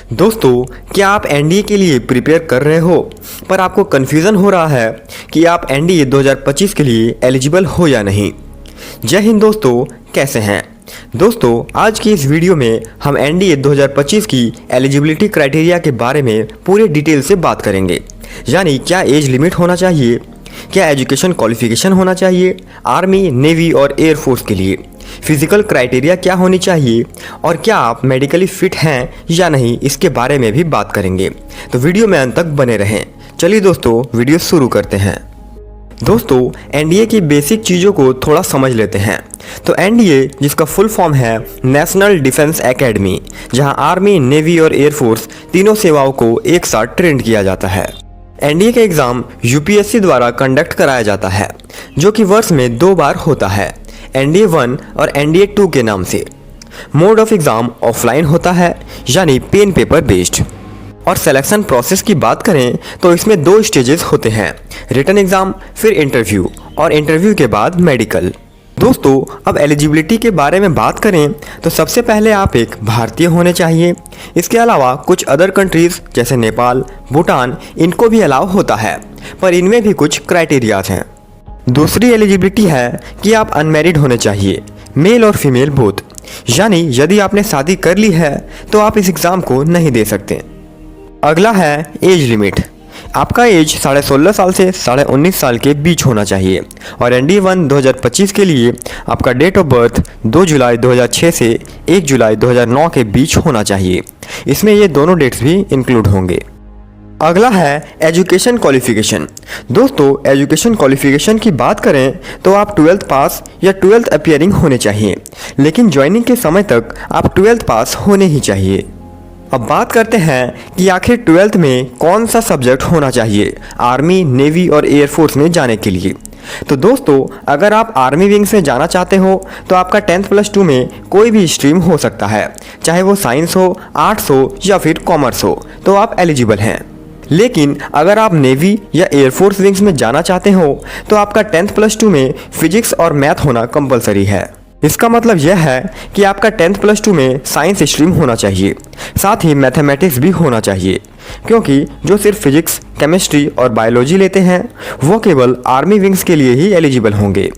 दोस्तों, क्या आप एनडीए के लिए प्रिपेयर कर रहे हो पर आपको कन्फ्यूज़न हो रहा है कि आप एनडीए 2025 के लिए एलिजिबल हो या नहीं। जय हिंद दोस्तों, कैसे हैं दोस्तों। आज की इस वीडियो में हम एनडीए 2025 की एलिजिबिलिटी क्राइटेरिया के बारे में पूरे डिटेल से बात करेंगे। यानी क्या एज लिमिट होना चाहिए, क्या एजुकेशन क्वालिफिकेशन होना चाहिए आर्मी, नेवी और एयरफोर्स के लिए, फिजिकल क्राइटेरिया क्या होनी चाहिए और क्या आप मेडिकली फिट हैं या नहीं, इसके बारे में भी बात करेंगे। तो वीडियो में अंत तक बने रहें। चलिए दोस्तों, वीडियो शुरू करते हैं। दोस्तों, एनडीए की बेसिक चीज़ों को थोड़ा समझ लेते हैं। तो एनडीए, जिसका फुल फॉर्म है नेशनल डिफेंस एकेडमी, जहां आर्मी, नेवी और एयरफोर्स तीनों सेवाओं को एक साथ ट्रेन किया जाता है। एनडीए का एग्ज़ाम यूपीएससी द्वारा कंडक्ट कराया जाता है, जो कि वर्ष में 2 बार होता है, एनडीए 1 और एनडीए 2 के नाम से। मोड ऑफ एग्ज़ाम ऑफलाइन होता है, यानी पेन पेपर बेस्ड। और सिलेक्शन प्रोसेस की बात करें तो इसमें 2 स्टेजेस होते हैं, रिटन एग्ज़ाम फिर इंटरव्यू और इंटरव्यू के बाद मेडिकल। दोस्तों, अब एलिजिबिलिटी के बारे में बात करें तो सबसे पहले आप एक भारतीय होने चाहिए। इसके अलावा कुछ अदर कंट्रीज़ जैसे नेपाल, भूटान, इनको भी अलाउ होता है, पर इनमें भी कुछ क्राइटेरियाज हैं। दूसरी एलिजिबिलिटी है कि आप अनमैरिड होने चाहिए, मेल और फीमेल बोथ। यानी यदि आपने शादी कर ली है तो आप इस एग्ज़ाम को नहीं दे सकते। अगला है एज लिमिट। आपका एज 16.5 साल से 19.5 साल के बीच होना चाहिए और एनडीए 1 2025 के लिए आपका डेट ऑफ बर्थ 2 जुलाई 2006 से 1 जुलाई 2009 के बीच होना चाहिए। इसमें ये दोनों डेट्स भी इंक्लूड होंगे। अगला है एजुकेशन क्वालिफिकेशन। दोस्तों, एजुकेशन क्वालिफिकेशन की बात करें तो आप 12th पास या 12th अपीयरिंग होने चाहिए, लेकिन ज्वाइनिंग के समय तक आप 12th पास होने ही चाहिए। अब बात करते हैं कि आखिर 12th में कौन सा सब्जेक्ट होना चाहिए आर्मी, नेवी और एयरफोर्स में जाने के लिए। तो दोस्तों, अगर आप आर्मी विंग्स में जाना चाहते हो तो आपका 10th+2 में कोई भी स्ट्रीम हो सकता है, चाहे वो साइंस हो, आर्ट्स हो या फिर कॉमर्स हो, तो आप एलिजिबल हैं। लेकिन अगर आप नेवी या एयरफोर्स विंग्स में जाना चाहते हो तो आपका 10th+2 में फिजिक्स और मैथ होना कंपलसरी है। इसका मतलब यह है कि आपका 10th+2 में साइंस स्ट्रीम होना चाहिए, साथ ही मैथमेटिक्स भी होना चाहिए, क्योंकि जो सिर्फ फिजिक्स, केमिस्ट्री और बायोलॉजी लेते हैं वो केवल आर्मी विंग्स के लिए ही एलिजिबल होंगे।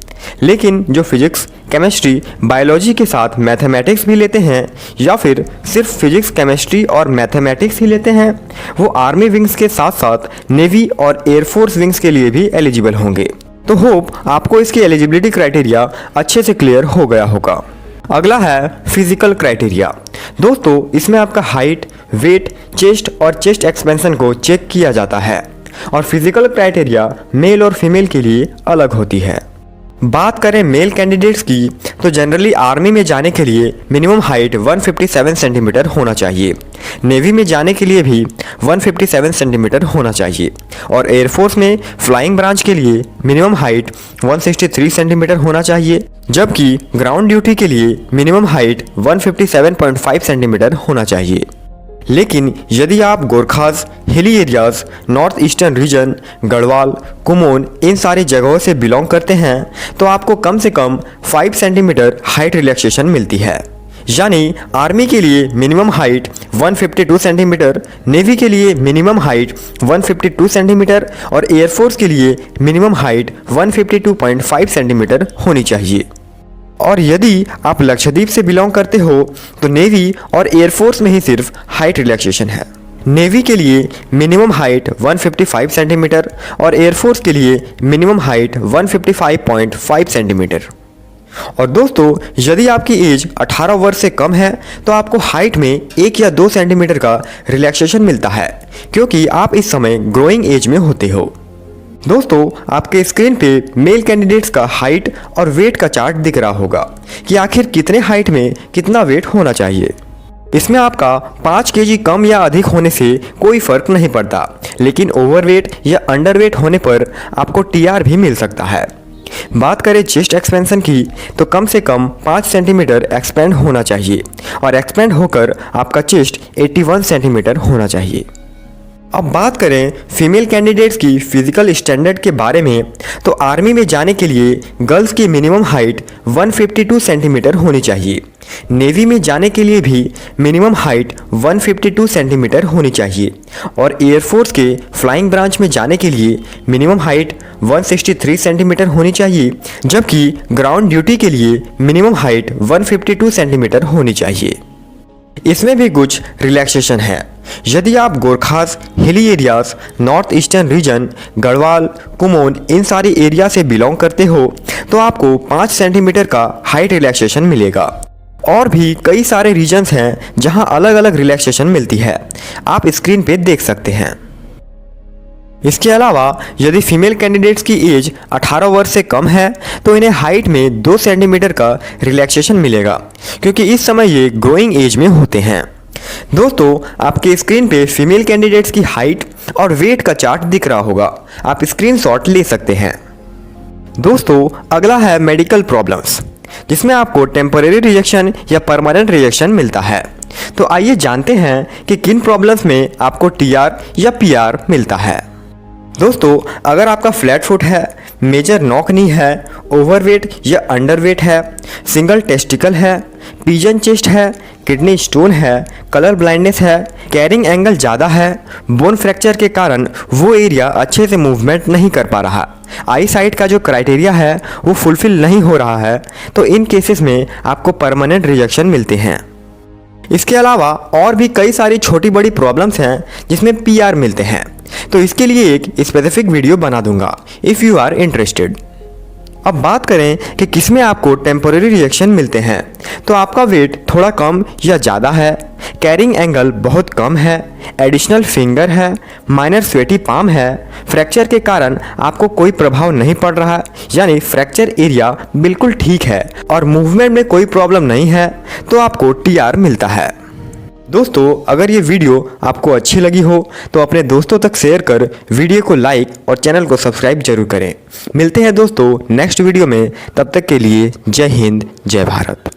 लेकिन जो फिजिक्स, केमिस्ट्री, बायोलॉजी के साथ मैथमेटिक्स भी लेते हैं या फिर सिर्फ फिजिक्स, केमिस्ट्री और मैथमेटिक्स ही लेते हैं, वो आर्मी विंग्स के साथ साथ नेवी और एयरफोर्स विंग्स के लिए भी एलिजिबल होंगे। तो होप आपको इसकी एलिजिबिलिटी क्राइटेरिया अच्छे से क्लियर हो गया होगा। अगला है फिजिकल क्राइटेरिया। दोस्तों, इसमें आपका हाइट, वेट, चेस्ट और चेस्ट एक्सपेंशन को चेक किया जाता है और फिजिकल क्राइटेरिया मेल और फीमेल के लिए अलग होती है। बात करें मेल कैंडिडेट्स की तो जनरली आर्मी में जाने के लिए मिनिमम हाइट 157 सेंटीमीटर होना चाहिए, नेवी में जाने के लिए भी 157 सेंटीमीटर होना चाहिए और एयरफोर्स में फ्लाइंग ब्रांच के लिए मिनिमम हाइट 163 सेंटीमीटर होना चाहिए, जबकि ग्राउंड ड्यूटी के लिए मिनिमम हाइट 157.5 सेंटीमीटर होना चाहिए। लेकिन यदि आप Gorkhas, hilly areas, north eastern region, Garhwal, Kumaon, इन सारी जगहों से बिलोंग करते हैं तो आपको कम से कम 5 सेंटीमीटर हाइट रिलैक्सेशन मिलती है। यानी आर्मी के लिए मिनिमम हाइट 152 सेंटीमीटर, नेवी के लिए मिनिमम हाइट 152 सेंटीमीटर और एयरफोर्स के लिए मिनिमम हाइट 152.5 सेंटीमीटर होनी चाहिए। और यदि आप लक्षद्वीप से बिलोंग करते हो तो नेवी और एयरफोर्स में ही सिर्फ हाइट रिलैक्सेशन है। नेवी के लिए मिनिमम हाइट 155 सेंटीमीटर और एयरफोर्स के लिए मिनिमम हाइट 155.5 सेंटीमीटर। और दोस्तों, यदि आपकी एज 18 वर्ष से कम है तो आपको हाइट में 1 या 2 सेंटीमीटर का रिलैक्सेशन मिलता है, क्योंकि आप इस समय ग्रोइंग एज में होते हो। दोस्तों, आपके स्क्रीन पे मेल कैंडिडेट्स का हाइट और वेट का चार्ट दिख रहा होगा कि आखिर कितने हाइट में कितना वेट होना चाहिए। इसमें आपका 5 केजी कम या अधिक होने से कोई फर्क नहीं पड़ता, लेकिन ओवरवेट या अंडरवेट होने पर आपको टीआर भी मिल सकता है। बात करें चेस्ट एक्सपेंशन की तो कम से कम 5 सेंटीमीटर एक्सपेंड होना चाहिए और एक्सपेंड होकर आपका चेस्ट 81 सेंटीमीटर होना चाहिए। अब बात करें फीमेल कैंडिडेट्स की फिजिकल स्टैंडर्ड के बारे में, तो आर्मी में जाने के लिए गर्ल्स की मिनिमम हाइट 152 सेंटीमीटर होनी चाहिए। नेवी में जाने के लिए भी मिनिमम हाइट 152 सेंटीमीटर होनी चाहिए और एयरफोर्स के फ्लाइंग ब्रांच में जाने के लिए मिनिमम हाइट 163 सेंटीमीटर होनी चाहिए, जबकि ग्राउंड ड्यूटी के लिए मिनिमम हाइट 152 सेंटीमीटर होनी चाहिए। इसमें भी कुछ रिलैक्सेशन है। यदि आप Gorkhas, hilly areas, north eastern region, Garhwal, Kumaon इन सारी एरिया से बिलोंग करते हो तो आपको 5 सेंटीमीटर का हाइट रिलैक्सेशन मिलेगा। और भी कई सारे रीजन्स हैं जहां अलग अलग रिलैक्सेशन मिलती है, आप स्क्रीन पे देख सकते हैं। इसके अलावा यदि फीमेल कैंडिडेट्स की एज 18 वर्ष से कम है तो इन्हें हाइट में 2 सेंटीमीटर का रिलैक्सेशन मिलेगा, क्योंकि इस समय ये ग्रोइंग एज में होते हैं। दोस्तों, आपके स्क्रीन पे फीमेल कैंडिडेट्स की हाइट और वेट का चार्ट दिख रहा होगा, आप स्क्रीनशॉट ले सकते हैं। दोस्तों, अगला है मेडिकल प्रॉब्लम्स, जिसमें आपको टेम्परेरी रिजेक्शन या परमानेंट रिजेक्शन मिलता है। तो आइए जानते हैं कि किन प्रॉब्लम्स में आपको टीआर या पीआर मिलता है। दोस्तों, अगर आपका फ्लैट फुट है, मेजर नॉक नी है, ओवरवेट या अंडरवेट है, सिंगल टेस्टिकल है, पिजन चेस्ट है, किडनी स्टोन है, कलर ब्लाइंडनेस है, कैरिंग एंगल ज़्यादा है, बोन फ्रैक्चर के कारण वो एरिया अच्छे से मूवमेंट नहीं कर पा रहा, आई साइट का जो क्राइटेरिया है वो फुलफिल नहीं हो रहा है, तो इन केसेस में आपको परमानेंट रिजेक्शन मिलते हैं। इसके अलावा और भी कई सारी छोटी बड़ी प्रॉब्लम्स हैं जिसमें पीआर मिलते हैं, तो इसके लिए एक स्पेसिफिक वीडियो बना दूंगा इफ़ यू आर इंटरेस्टेड। अब बात करें कि किसमें आपको टेम्पोरेरी रिजेक्शन मिलते हैं, तो आपका वेट थोड़ा कम या ज़्यादा है, कैरिंग एंगल बहुत कम है, एडिशनल फिंगर है, माइनर स्वेटी पाम है, फ्रैक्चर के कारण आपको कोई प्रभाव नहीं पड़ रहा, यानी फ्रैक्चर एरिया बिल्कुल ठीक है और मूवमेंट में कोई प्रॉब्लम नहीं है, तो आपको टीआर मिलता है। दोस्तों, अगर ये वीडियो आपको अच्छी लगी हो तो अपने दोस्तों तक शेयर कर वीडियो को लाइक और चैनल को सब्सक्राइब जरूर करें। मिलते हैं दोस्तों नेक्स्ट वीडियो में, तब तक के लिए जय हिंद, जय भारत।